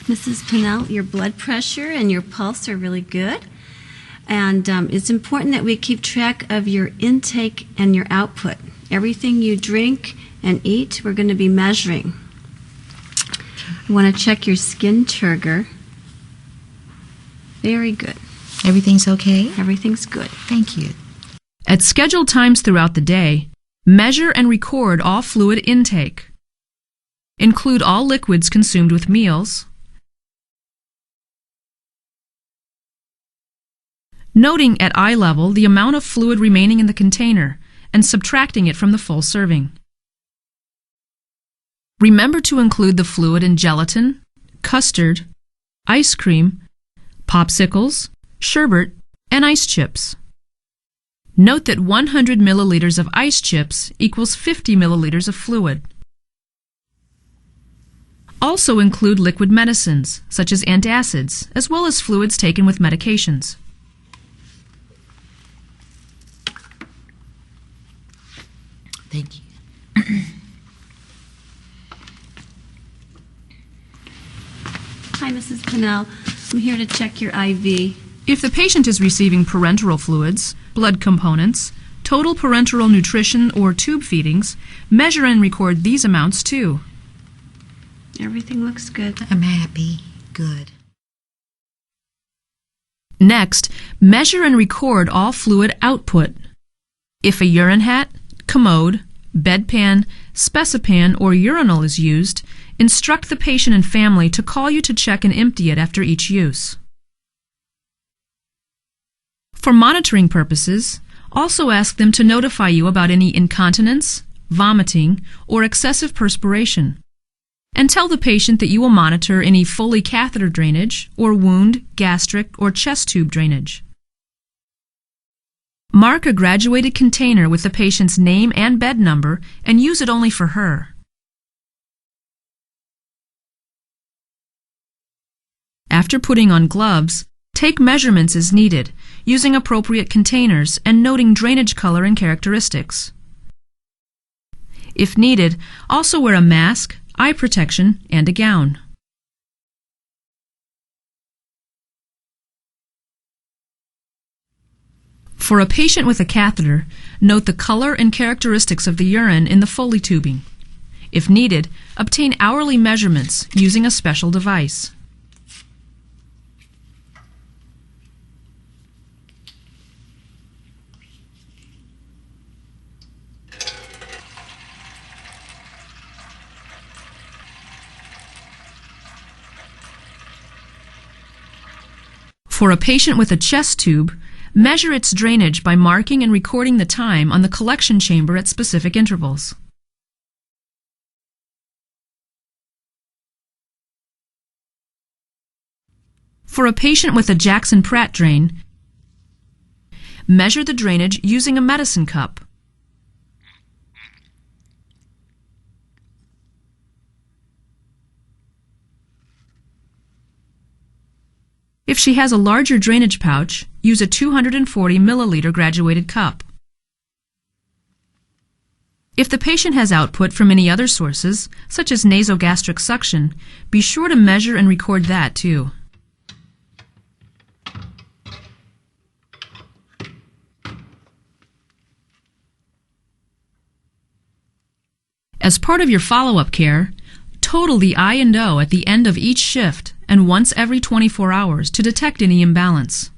Mrs. Pinnell, your blood pressure and your pulse are really good. And it's important that we keep track of your intake and your output. Everything you drink and eat, we're going to be measuring. I want to check your skin turgor. Very good. Everything's okay? Everything's good. Thank you. At scheduled times throughout the day, measure and record all fluid intake. Include all liquids consumed with meals, noting at eye level the amount of fluid remaining in the container and subtracting it from the full serving. Remember to include the fluid in gelatin, custard, ice cream, popsicles, sherbet, and ice chips. Note that 100 milliliters of ice chips equals 50 milliliters of fluid. Also include liquid medicines, such as antacids, as well as fluids taken with medications. Thank you. Hi, Mrs. Pinnell. I'm here to check your IV. If the patient is receiving parenteral fluids, blood components, total parenteral nutrition, or tube feedings, measure and record these amounts too. Everything looks good. I'm happy. Good. Next, measure and record all fluid output. If a urine hat, commode, bedpan, specipan, or urinal is used, instruct the patient and family to call you to check and empty it after each use. For monitoring purposes, also ask them to notify you about any incontinence, vomiting, or excessive perspiration. And tell the patient that you will monitor any Foley catheter drainage or wound, gastric, or chest tube drainage. Mark a graduated container with the patient's name and bed number and use it only for her. After putting on gloves, take measurements as needed, using appropriate containers and noting drainage color and characteristics. If needed, also wear a mask, eye protection, and a gown. For a patient with a catheter, note the color and characteristics of the urine in the Foley tubing. If needed, obtain hourly measurements using a special device. For a patient with a chest tube, measure its drainage by marking and recording the time on the collection chamber at specific intervals. For a patient with a Jackson-Pratt drain, measure the drainage using a medicine cup. If she has a larger drainage pouch, use a 240 milliliter graduated cup. If the patient has output from any other sources, such as nasogastric suction, be sure to measure and record that too. As part of your follow-up care, total the I and O at the end of each shift and once every 24 hours to detect any imbalance.